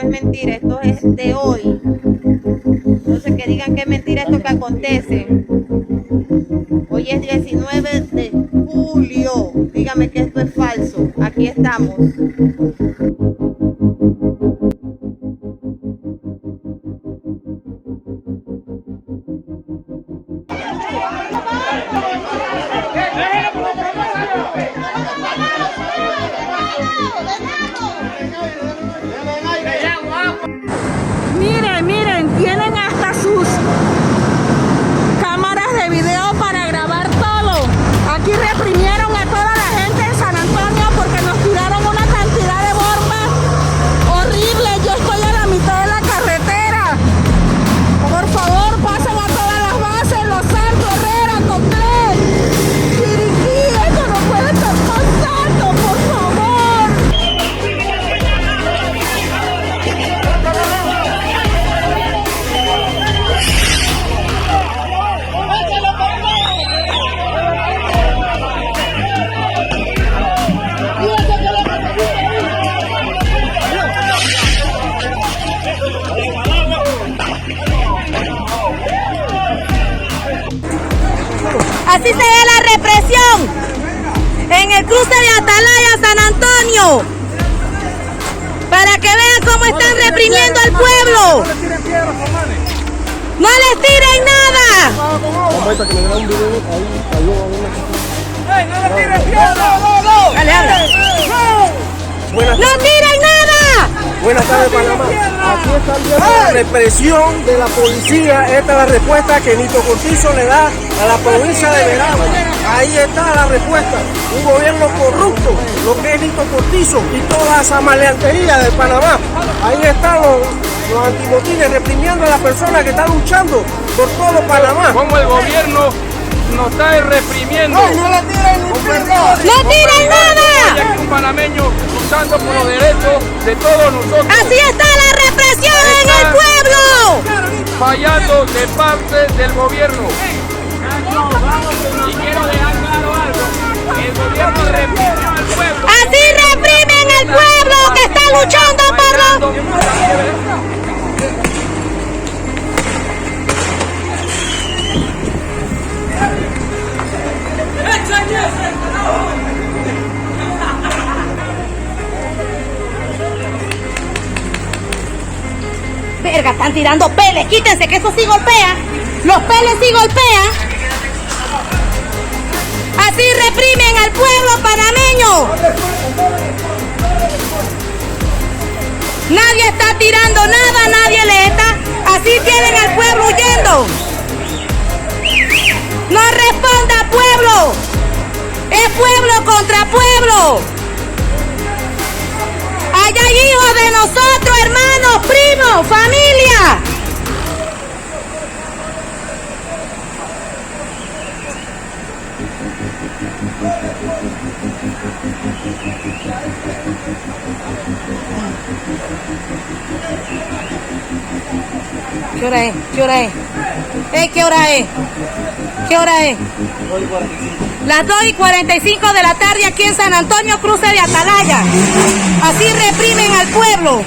no es mentira, esto es de hoy. Entonces que digan que es mentira esto que acontece. Hoy es 19 de julio. Dígame que esto es falso. Aquí estamos. Miren, miren, tienen hasta sus cámaras de video para grabar todo. Aquí reprimieron a toda la gente en San Antonio porque nos tiraron una cantidad de bombas horrible. Yo estoy a la mitad de la carretera. Por favor, pasen a todas las bases, Los Santos, Herrera, Cotlé, Chiriquí. Esto no puede estar pasando, por favor. Así se ve la represión en el cruce de Atalaya, San Antonio. Para que vean cómo están reprimiendo al pueblo. No les tiren nada. No tiren nada. Buenas tardes, Panamá. Aquí están viendo la represión de la policía. Esta es la respuesta que Nito Cortizo le da a la provincia de Veragua. Ahí está la respuesta. Un gobierno corrupto, lo que es Nito Cortizo y toda esa maleantería de Panamá. Ahí están los antimotines reprimiendo a las personas que están luchando por todo Panamá. Como el gobierno nos está reprimiendo. No le tiren un No tiren nada. Hay aquí un panameño luchando por los derechos de todos nosotros. Así está la represión en el pueblo. Fallando de parte del gobierno. Y quiero dejar claro algo. El gobierno reprimió al pueblo. Así reprimen al pueblo que está luchando por los... Verga, están tirando peles, quítense que eso sí golpea. Los peles sí golpean. Así reprimen al pueblo panameño. Nadie está tirando nada, nadie le está. Así tienen al pueblo huyendo. No responda, pueblo. Es pueblo contra pueblo. Allá hay hijos de nosotros, hermanos, primos, familia. ¿Qué hora es? ¿Qué hora es? ¿Qué hora es? ¿Qué hora es? Las 2:45 de la tarde aquí en San Antonio, cruce de Atalaya. Así reprimen al pueblo.